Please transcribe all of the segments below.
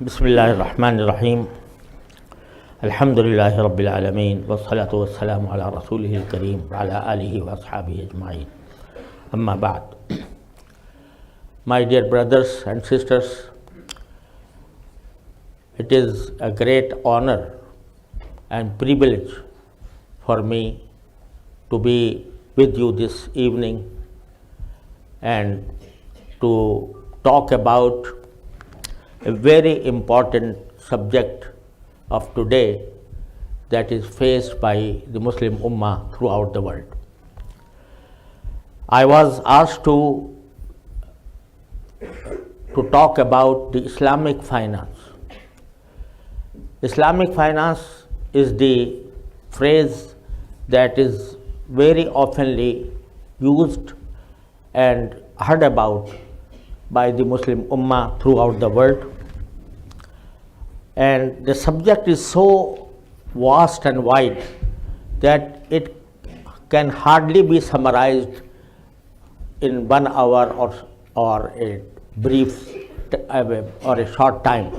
Bismillahirrahmanirrahim. Alhamdulillahi Rabbil Alameen. Wassalatu wassalamu ala Rasulihil Kareem wa ala alihi wa ashabihi ajma'in. Amma ba'd. My dear brothers and sisters, it is a great honor and privilege for me to be with you this evening and to talk about a very important subject of today that is faced by the Muslim Ummah throughout the world. I was asked to talk about the Islamic finance. Islamic finance is the phrase that is very oftenly used and heard about by the Muslim Ummah throughout the world. And the subject is so vast and wide that it can hardly be summarized in 1 hour or a brief or a short time.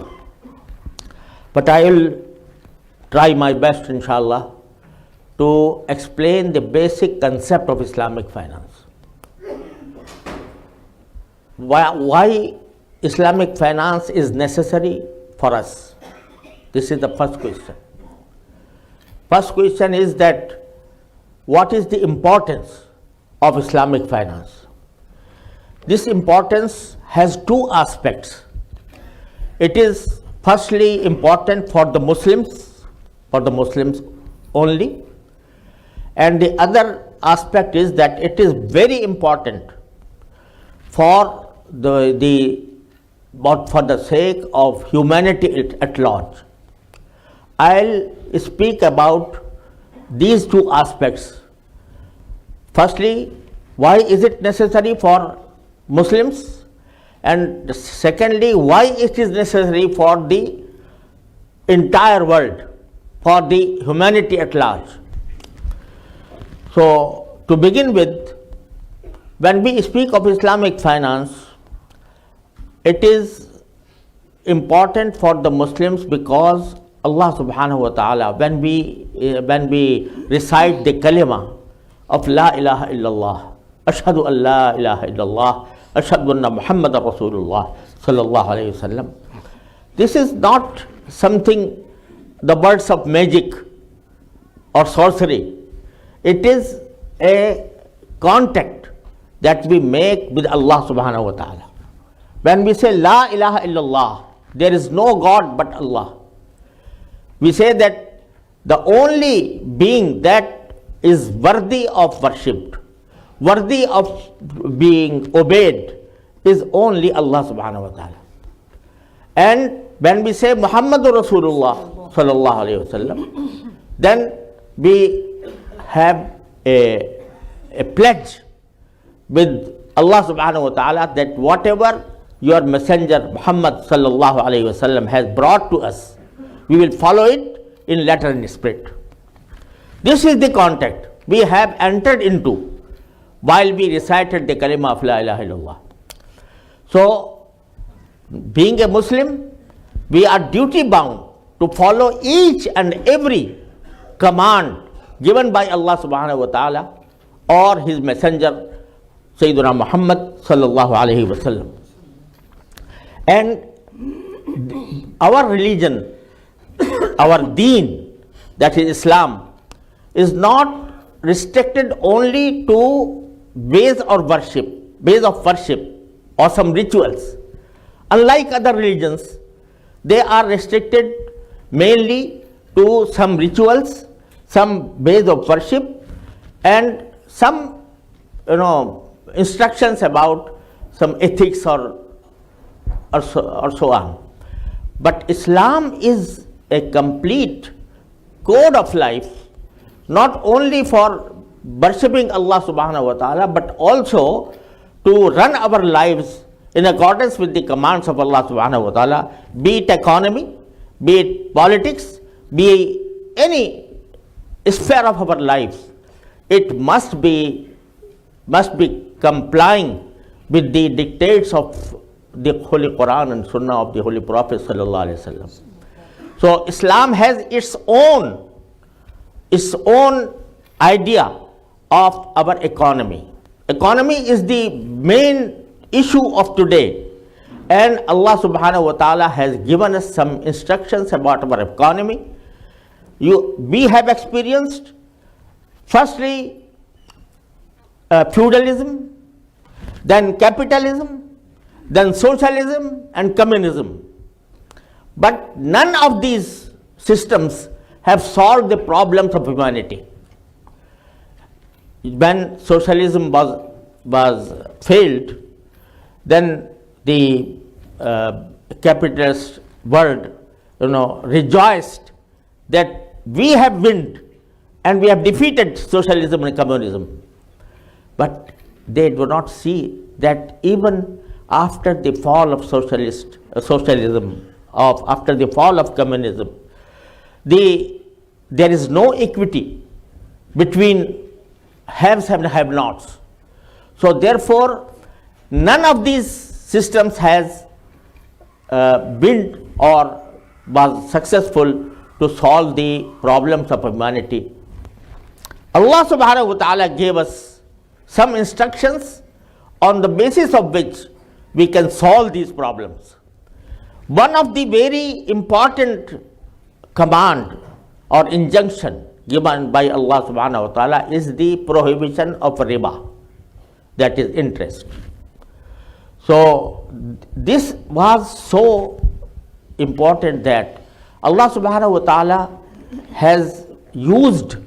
But I will try my best, inshallah, to explain the basic concept of Islamic finance. Why Islamic finance is necessary for us? This is the first question. First question is that what is the importance of Islamic finance? This importance has two aspects. It is firstly important for the Muslims only, and the other aspect is that it is very important for for the sake of humanity at large. I'll speak about these two aspects. Firstly, why is it necessary for Muslims? And secondly, why it is necessary for the entire world, for the humanity at large. So, to begin with, when we speak of Islamic finance, it is important for the Muslims because Allah subhanahu wa ta'ala, when we recite the kalima of La ilaha illallah, Ashhadu an la ilaha illallah, Ashhadu anna Muhammadan Rasulullah sallallahu alayhi wasallam, this is not something, the words of magic or sorcery. It is a contact that we make with Allah subhanahu wa ta'ala. When we say La ilaha illallah, there is no God but Allah. We say that the only being that is worthy of worship, worthy of being obeyed, is only Allah subhanahu wa ta'ala. And when we say Muhammadur Rasulullah sallallahu alayhi wasallam, then we have a pledge with Allah subhanahu wa ta'ala that whatever your messenger Muhammad sallallahu alayhi wasallam has brought to us, we will follow it in letter and spirit. This is the contact we have entered into while we recited the kalima of La ilaha illallah. So, being a Muslim, we are duty bound to follow each and every command given by Allah subhanahu wa ta'ala or his messenger Sayyidina Muhammad sallallahu alayhi wasallam. And our religion, our deen, that is Islam, is not restricted only to ways of worship or some rituals. Unlike other religions, they are restricted mainly to some rituals, some ways of worship, and some instructions about some ethics or so on. But Islam is a complete code of life, not only for worshipping Allah subhanahu wa ta'ala, but also to run our lives in accordance with the commands of Allah subhanahu wa ta'ala, be it economy, be it politics, be any sphere of our lives. It must be complying with the dictates of the Holy Quran and Sunnah of the Holy Prophet sallallahu alaihi wasallam. So Islam has its own idea of our economy. Economy is the main issue of today, and Allah subhanahu wa ta'ala has given us some instructions about our economy. We have experienced firstly feudalism, then capitalism, then socialism and communism. But none of these systems have solved the problems of humanity. When socialism was failed, then the capitalist world, rejoiced that we have won and we have defeated socialism and communism. But they do not see that even after the fall of socialism, after the fall of communism, there is no equity between haves and have-nots. So therefore, none of these systems has built or was successful to solve the problems of humanity. Allah subhanahu wa ta'ala gave us some instructions on the basis of which we can solve these problems. One of the very important command or injunction given by Allah subhanahu wa ta'ala is the prohibition of riba, that is interest. So this was so important that Allah subhanahu wa ta'ala has used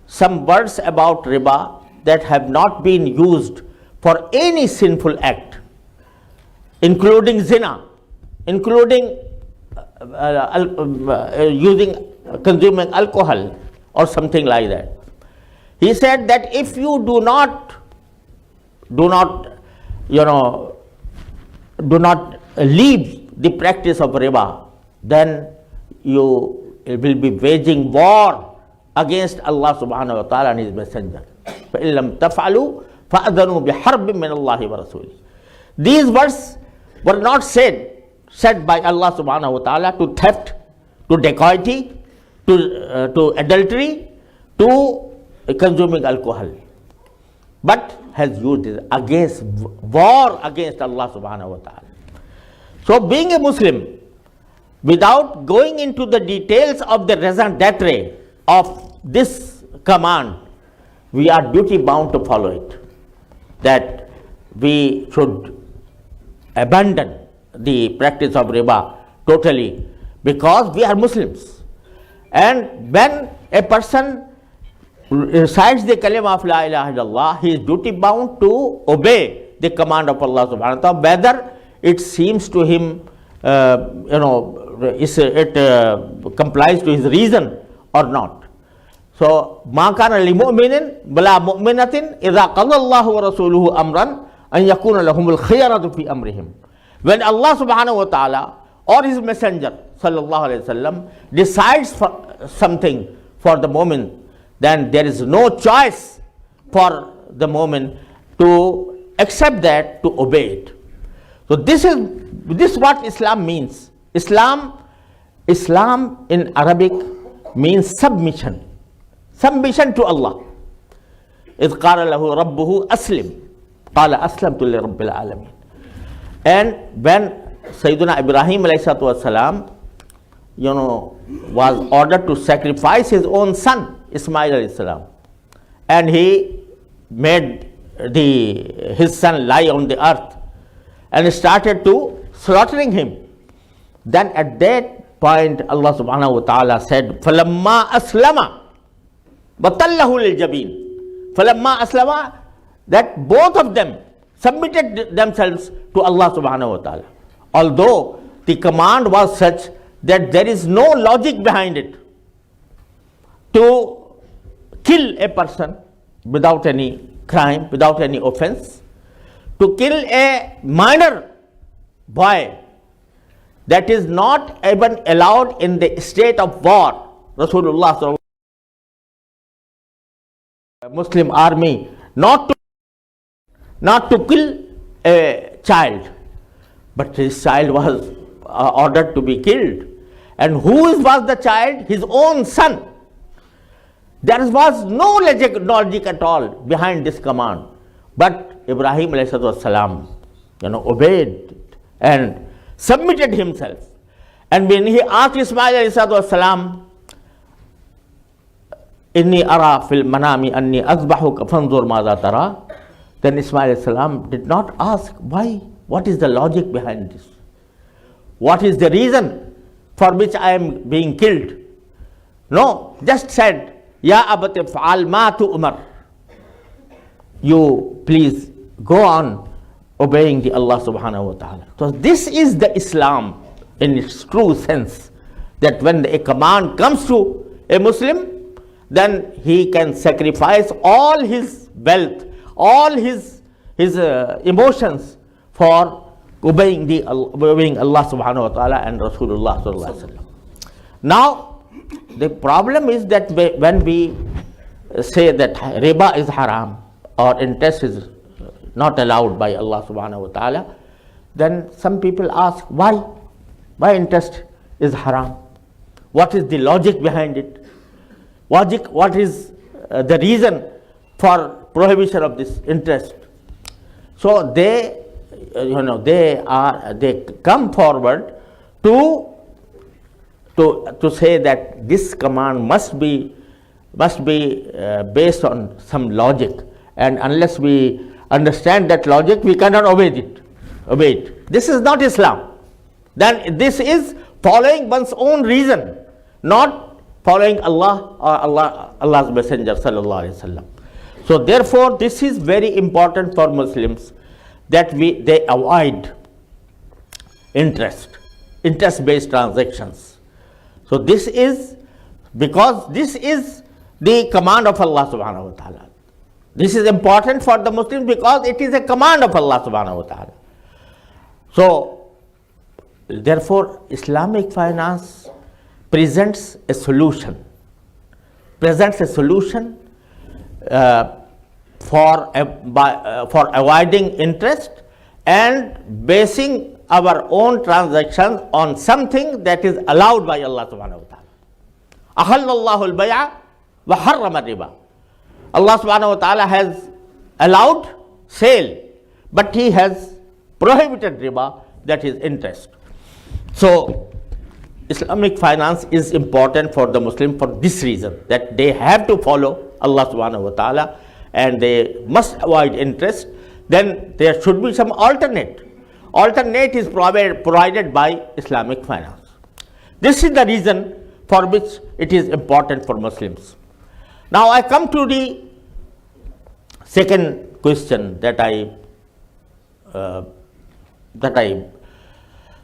some words about riba that have not been used for any sinful act, including zina, including consuming alcohol or something like that. He said that if you do not leave the practice of riba, then you will be waging war against Allah subhanahu wa ta'ala and His Messenger. فَإِن لَمْ تَفْعَلُوا فَأَذَنُوا بِحَرْبٍ مِّنَ اللَّهِ وَرَسُولِهِ. These words were not said by Allah subhanahu wa ta'ala to theft, to dacoity, to adultery, to consuming alcohol, but has used it against war against Allah subhanahu wa ta'ala. So being a Muslim, without going into the details of the raison d'etre of this command, we are duty bound to follow it, that we should abandon the practice of riba totally, because we are Muslims. And when a person recites the kalima of la ilaha illallah, he is duty bound to obey the command of Allah subhanahu wa ta'ala, whether it seems to him it complies to his reason or not. So ma kana li mu'minin wala mu'minatin idha qada Allahu wa rasuluhu amran an yakuna lahumul khiyaratu fi amrihim. When Allah subhanahu wa ta'ala or His Messenger sallallahu alaihi wasallam decides for something for the moment, then there is no choice for the moment to accept that, to obey it. So this is what Islam means. Islam in Arabic means submission to Allah. إِذْ قَالَ لَهُ رَبُّهُ أَسْلِمْ قَالَ أَسْلَمْتُ لِرَبِّ الْعَالَمِينَ. And when Sayyidina Ibrahim alayhi salam, was ordered to sacrifice his own son Ismail alayhi salam, and he made his son lie on the earth and started to slaughtering him, then at that point Allah subhanahu wa ta'ala said, فَلَمَّا أَسْلَمَ وَتَلَّهُ لِلْجَبِينِ. فَلَمَّا أَسْلَمَ, that both of them submitted themselves to Allah subhanahu wa ta'ala. Although the command was such that there is no logic behind it. To kill a person without any crime, without any offense, to kill a minor boy, that is not even allowed in the state of war. Rasulullah sallallahu alaihi wasallam, Muslim army, not to kill a child, But his child was ordered to be killed. And who was the child? His own son. There was no logic at all behind this command. But Ibrahim salam, obeyed and submitted himself. And when he asked Ismail salam, Inni ara fil manami anni azbahuka fanzur madha tara, then Ismail salam did not ask why, what is the logic behind this? What is the reason for which I am being killed? No, just said, Ya abati fa'al ma tu'mar. You please go on obeying the Allah subhanahu wa ta'ala. So this is the Islam in its true sense, that when a command comes to a Muslim, then he can sacrifice all his wealth, all his emotions for obeying Allah subhanahu wa ta'ala and Rasulullah sallallahu alaihi wasallam. Now, the problem is that when we say that riba is haram or interest is not allowed by Allah subhanahu wa ta'ala, then some people ask why interest is haram? What is the logic behind it? What is the reason for prohibition of this interest? So they come forward to say that this command must be based on some logic, and unless we understand that logic, we cannot obey it. This is not Islam. Then this is following one's own reason, not following Allah or Allah's Messenger sallallahu alaihi wasallam. So therefore, this is very important for Muslims, that they avoid interest-based transactions. So this is because this is the command of Allah subhanahu wa ta'ala. This is important for the Muslims because it is a command of Allah subhanahu wa ta'ala. So therefore, Islamic finance presents a solution for avoiding interest and basing our own transactions on something that is allowed by Allah subhanahu wa ta'ala. Ahallallahu al-bay'a wa harrama riba. Allah subhanahu wa ta'ala has allowed sale, but He has prohibited riba, that is interest. So Islamic finance is important for the Muslim for this reason, that they have to follow Allah subhanahu wa ta'ala and they must avoid interest. Then there should be some alternate is provided by Islamic finance. This is the reason for which it is important for Muslims. Now I come to the second question that I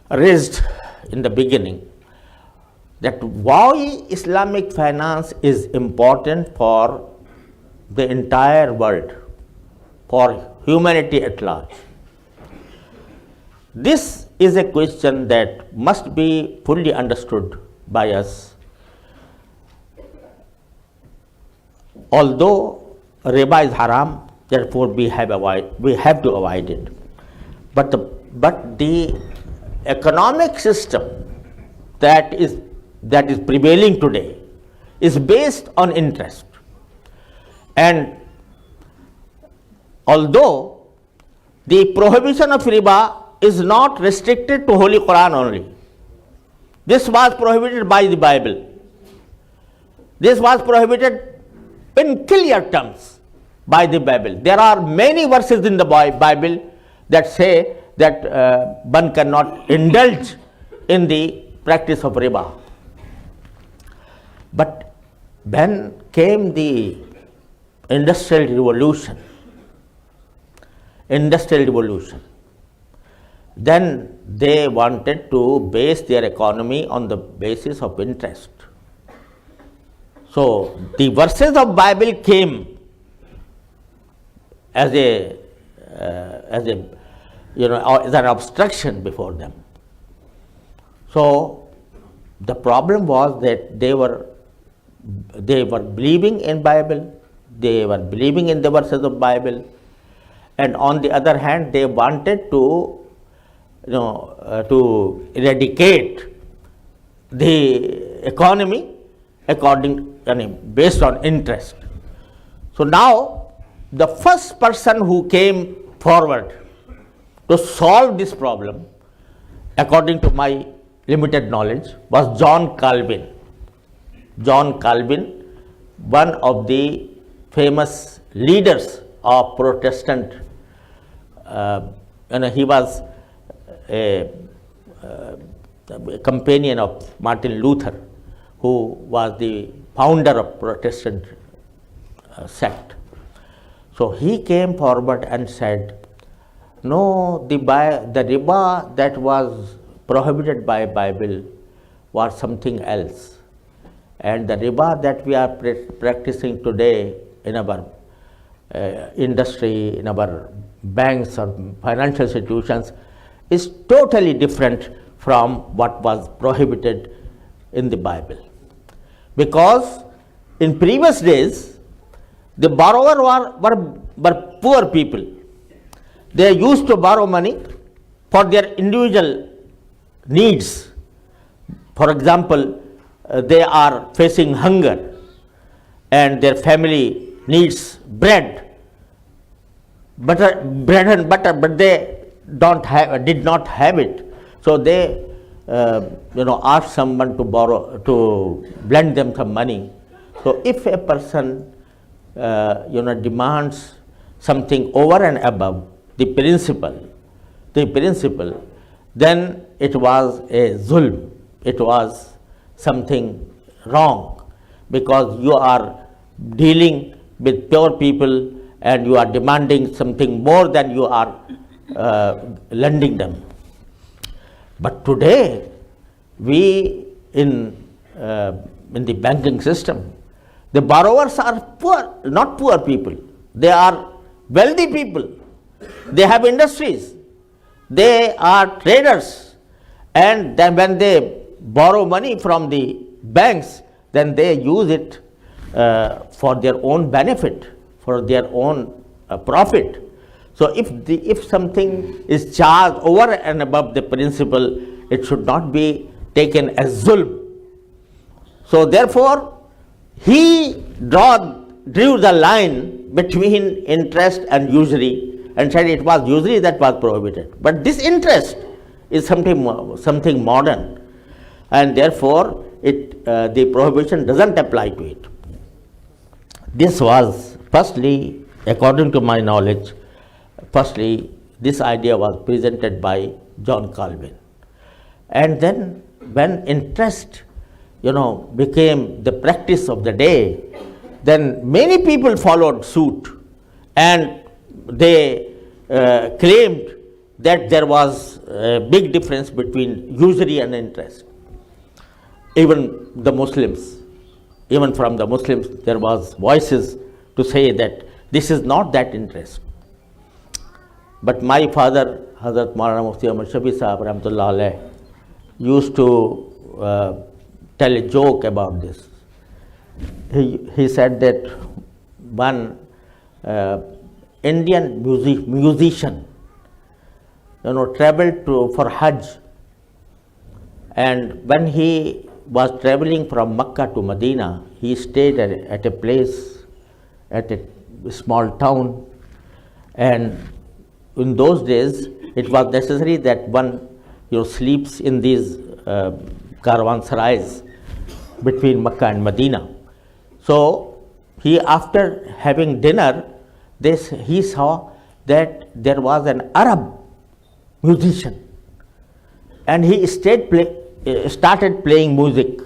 raised in the beginning, that why Islamic finance is important for the entire world, for humanity at large. This is a question that must be fully understood by us. Although riba is haram, therefore we have to avoid it. But the economic system that is prevailing today is based on interest. And although the prohibition of riba is not restricted to Holy Quran only, this was prohibited by the Bible. This was prohibited in clear terms by the Bible. There are many verses in the Bible that say that one cannot indulge in the practice of riba. But when came the Industrial Revolution, then they wanted to base their economy on the basis of interest. So the verses of Bible came as an obstruction before them. So the problem was that they were believing in Bible, they were believing in the verses of Bible, and on the other hand they wanted to to eradicate the economy based on interest. So now the first person who came forward to solve this problem, according to my limited knowledge, was John Calvin. John Calvin, one of the famous leaders of Protestant, he was a companion of Martin Luther, who was the founder of Protestant sect. So he came forward and said, no, the riba that was prohibited by Bible was something else. And the riba that we are practicing today in our industry, in our banks or financial institutions is totally different from what was prohibited in the Bible. Because in previous days, the borrowers were poor people. They used to borrow money for their individual needs. For example, they are facing hunger and their family needs bread and butter, but they did not have it. So they asked someone to lend them some money. So if a person demands something over and above the principle, then it was a zulm. It was something wrong, because you are dealing with poor people and you are demanding something more than you are lending them. But today, we in the banking system, the borrowers are poor, not poor people. They are wealthy people. They have industries. They are traders. And then when they borrow money from the banks, then they use it for their own benefit, for their own profit. So if something is charged over and above the principle, it should not be taken as zulm. So therefore, he drew the line between interest and usury and said it was usury that was prohibited. But this interest is something modern, and therefore the prohibition doesn't apply to it. This was, firstly, according to my knowledge, this idea was presented by John Calvin. And then when interest became the practice of the day, then many people followed suit, and they claimed that there was a big difference between usury and interest. Even from the Muslims, there was voices to say that this is not that interest. But my father, Hazrat Mufti Taqi Usmani Sahab, rahmatullah alayh, used to tell a joke about this. He said that one Indian musician traveled for Hajj, and when he was traveling from Makkah to Medina, he stayed at a place, at a small town, and in those days it was necessary that one sleeps in these caravansarais between Makkah and Medina. So after having dinner, he saw that there was an Arab musician, and he started playing music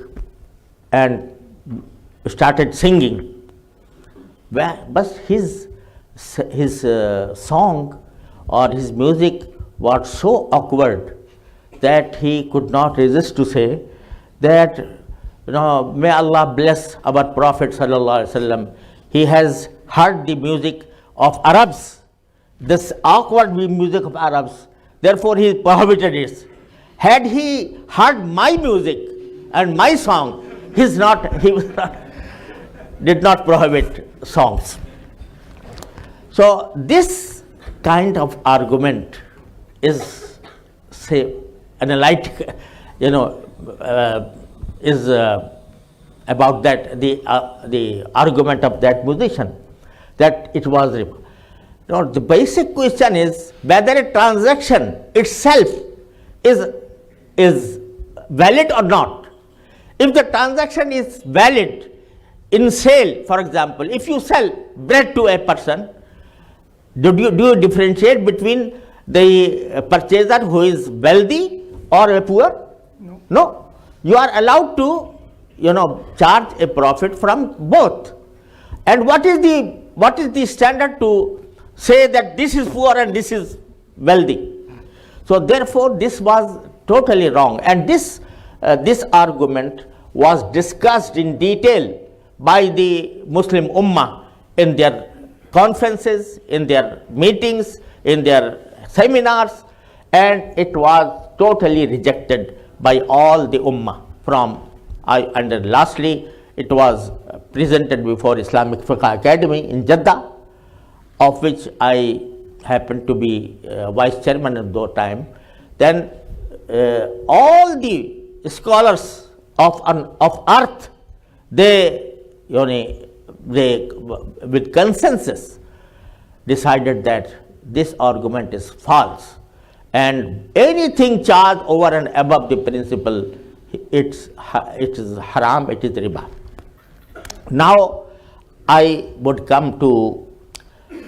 and started singing. But his song or his music was so awkward that he could not resist to say that, may Allah bless our Prophet sallallahu alaihi wasallam. He has heard the music of Arabs, this awkward music of Arabs. Therefore, he prohibited it. Had he heard my music and my song, he did not prohibit songs. So this kind of argument is say analytic, is about that the argument of that musician that it was riba. Now the basic question is whether a transaction itself is valid or not. If the transaction is valid in sale, for example, if you sell bread to a person, do you differentiate between the purchaser who is wealthy or a poor? No. You are allowed to charge a profit from both. And what is the standard to say that this is poor and this is wealthy? So therefore this was totally wrong, and this argument was discussed in detail by the Muslim Ummah in their conferences, in their meetings, in their seminars, and it was totally rejected by all the Ummah and then lastly it was presented before Islamic Fiqh Academy in Jeddah, of which I happened to be vice chairman at that time. Then all the scholars of earth, they with consensus decided that this argument is false, and anything charged over and above the principle, it is haram, it is riba. Now I would come to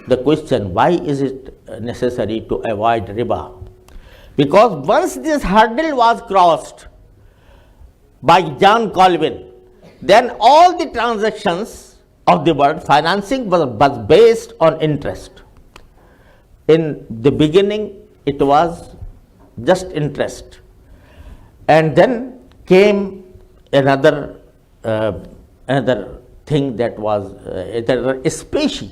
the question, why is it necessary to avoid riba? Because once this hurdle was crossed by John Calvin, then all the transactions of the world, financing was based on interest. In the beginning, it was just interest, and then came another thing that was a species,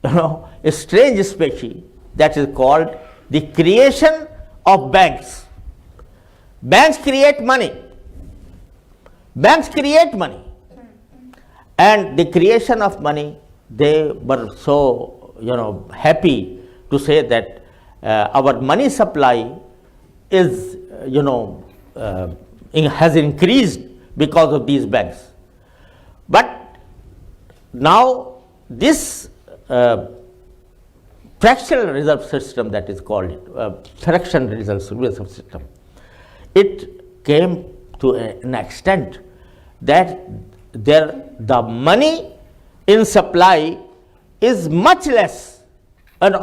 a strange species, that is called the creation of banks. Banks create money. Banks create money, and the creation of money, they were so happy to say that our money supply is has increased because of these banks. But now this fractional reserve system, that is called fractional reserve system, it came to an extent that the money in supply is much less,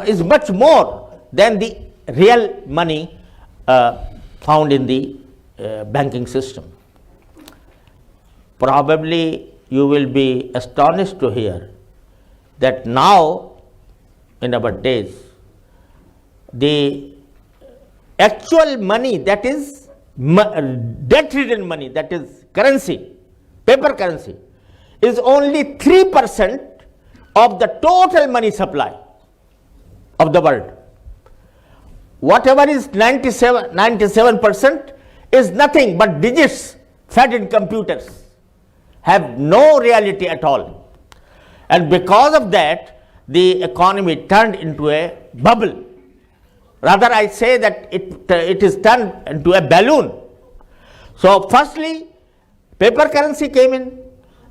is much more than the real money found in the banking system. Probably you will be astonished to hear that now in our days, the actual money, that is debt-ridden money, that is currency, paper currency, is only 3% of the total money supply of the world. Whatever is 97% is nothing but digits fed in computers, have no reality at all. And because of that, the economy turned into a bubble. Rather, I say that it is turned into a balloon. So firstly, paper currency came in,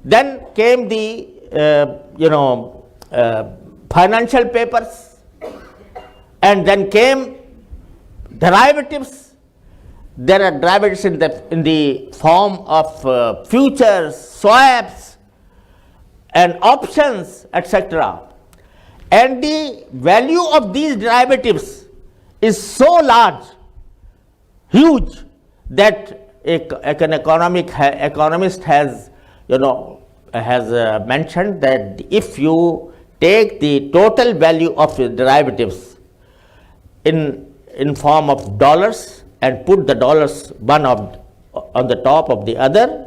then came the financial papers, and then came derivatives. There are derivatives in the form of futures, swaps, and options, etc. And the value of these derivatives is so large, huge, that an economist has mentioned that if you take the total value of the derivatives in form of dollars and put the dollars one on the top of the other,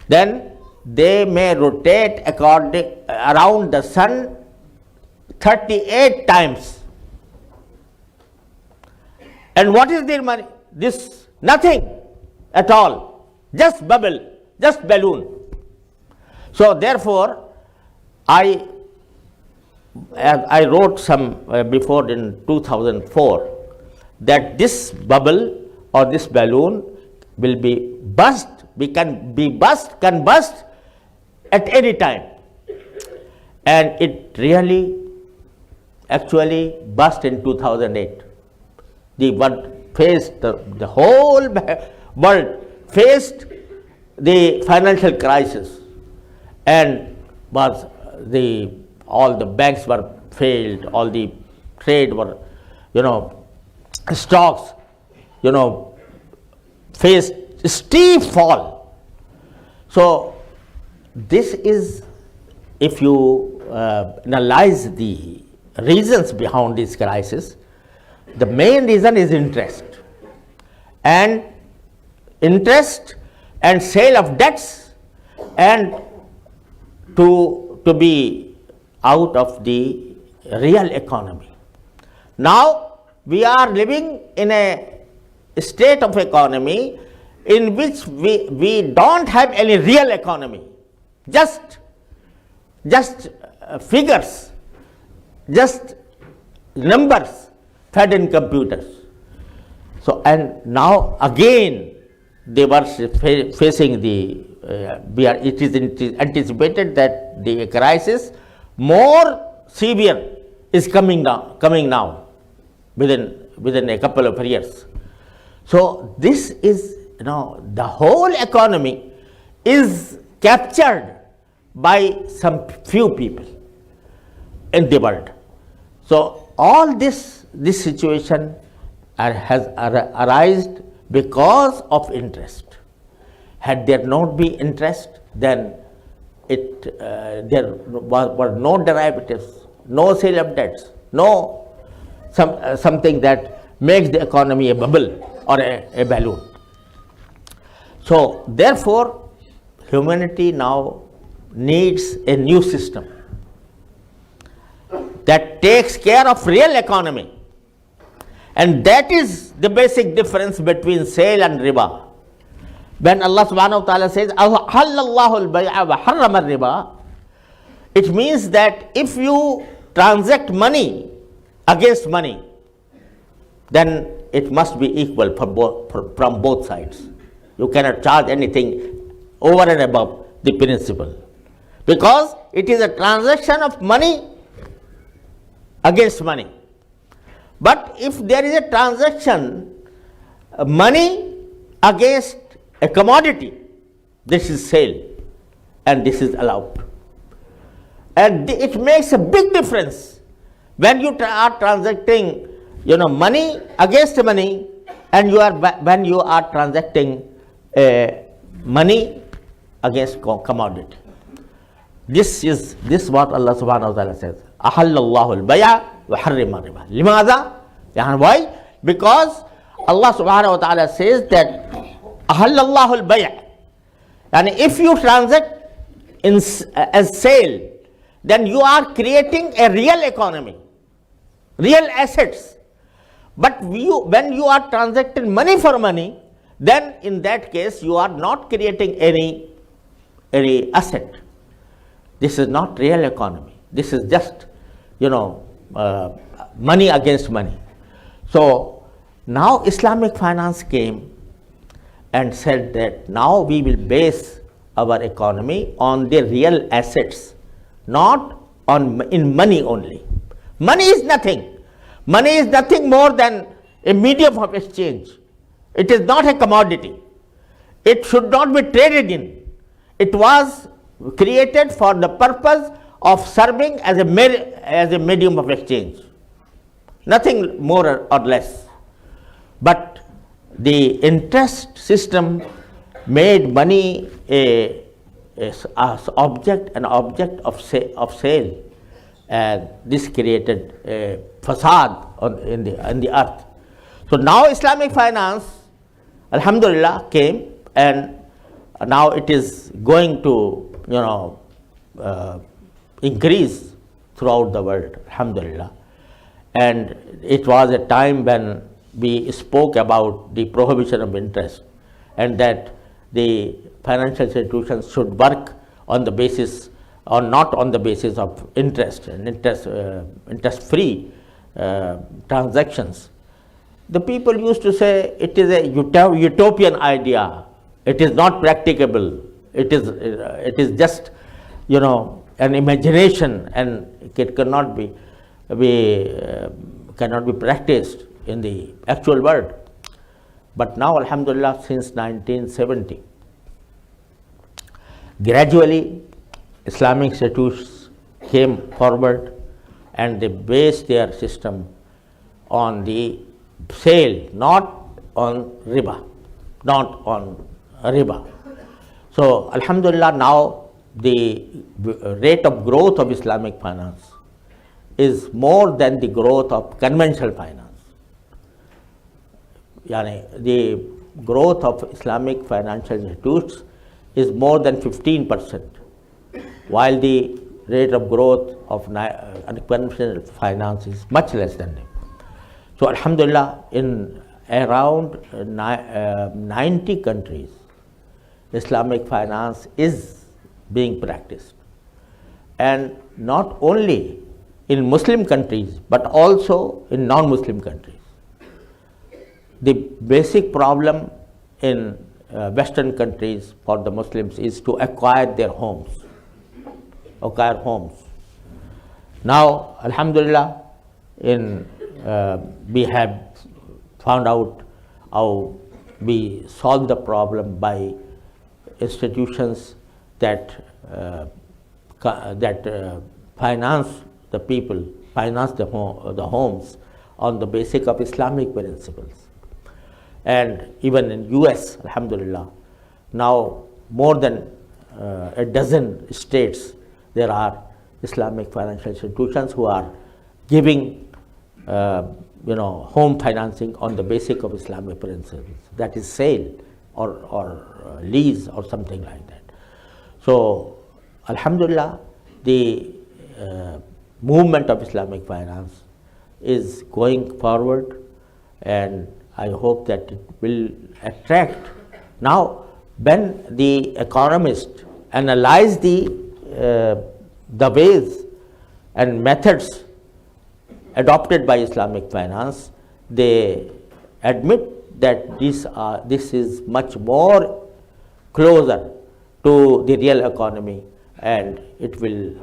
then they may rotate around the sun 38 times. And what is their money? This nothing at all, just bubble, just balloon. So therefore, I wrote some before in 2004 that this bubble or this balloon will be burst, can burst at any time. And it really actually burst in 2008. The world faced, the whole world faced the financial crisis, and all the banks were failed, all the trade were, stocks, faced steep fall. So this is, if you analyze the reasons behind this crisis, the main reason is interest and sale of debts, and to be out of the real economy. Now we are living in a state of economy in which we don't have any real economy, just figures, just numbers fed in computers. So, and now again they were facing it is anticipated that the crisis more severe is coming now within a couple of years. So this is, the whole economy is captured by some few people in the world. So all this situation has arisen because of interest. Had there not been interest, then there were no derivatives, no sale of debts, no something that makes the economy a bubble or a balloon. So therefore, humanity now needs a new system that takes care of real economy, and that is the basic difference between sale and riba. When Allah subhanahu wa ta'ala says, "Ahallallahu al-bay'a wa harrama al-riba," it means that if you transact money against money, then it must be equal from both sides. You cannot charge anything over and above the principal, because it is a transaction of money against money. But if there is a transaction, money against a commodity, this is sale, and this is allowed. And it makes a big difference when you are transacting, money against money, and when you are transacting money against commodity. This is what Allah subhanahu wa ta'ala says. Ahallallahu al-bay'a wa harrama riba. Limadha? Why? Because Allah subhanahu wa ta'ala says that Ahallallahu al-bay'a, and if you transact as sale, then you are creating a real economy, real assets. But when you are transacting money for money, then in that case you are not creating any asset. This is not real economy. This is just, money against money. So now Islamic finance came and said that now we will base our economy on the real assets, not in money only. Money is nothing. Money is nothing more than a medium of exchange. It is not a commodity. It should not be traded in. It was created for the purpose of serving as a medium of exchange. Nothing more or less. But the interest system made money an object of sale, and this created a facade in the earth. So now Islamic finance, alhamdulillah, came, and now it is going to increase throughout the world, alhamdulillah. And it was a time when we spoke about the prohibition of interest, and that the financial institutions should work on the basis, or not on the basis of interest and interest-free transactions. the people used to say it is a utopian idea. It is not practicable. It is just, an imagination, and it cannot be practiced in the actual world. But now, alhamdulillah, since 1970, gradually Islamic institutes came forward and they based their system on the sale, not on riba. So, alhamdulillah, now the rate of growth of Islamic finance is more than the growth of conventional finance. The growth of Islamic financial institutes is more than 15%, while the rate of growth of conventional finance is much less than that. So, alhamdulillah, in around 90 countries, Islamic finance is being practiced, and not only in Muslim countries but also in non-Muslim countries. The basic problem in Western countries for the Muslims is to acquire homes. Now, alhamdulillah, we have found out how we solve the problem by institutions that finance the people, finance the homes on the basis of Islamic principles. And even in US, alhamdulillah, now more than a dozen states there are Islamic financial institutions who are giving home financing on the basis of Islamic principles, that is sale or lease or something like that. So, alhamdulillah, the movement of Islamic finance is going forward, and I hope that it will attract. Now, when the economists analyze the ways and methods adopted by Islamic finance, they admit that this is much more closer to the real economy, and it will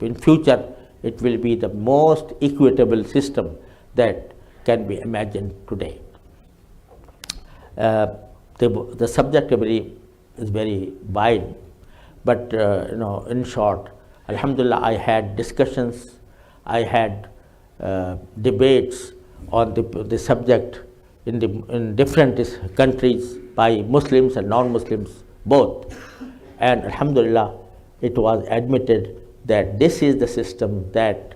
in future it will be the most equitable system that can be imagined today. The subject is very wide, but in short, alhamdulillah, I had discussions, I had debates on the subject in different countries by Muslims and non-Muslims both, and alhamdulillah, it was admitted that this is the system that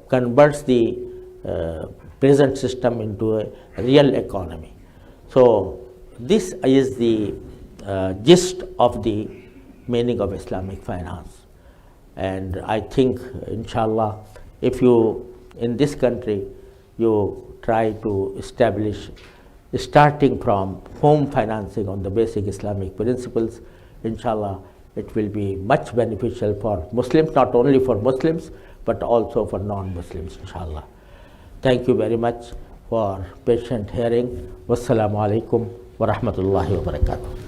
converts the present system into a real economy. So, this is the gist of the meaning of Islamic finance, and I think, inshallah, if you in this country you try to establish, starting from home financing on the basic Islamic principles, inshallah, it will be much beneficial for Muslims, not only for Muslims but also for non-Muslims, inshallah. Thank you very much for patient hearing. Wassalamu alaikum wa rahmatullahi wa barakatuh.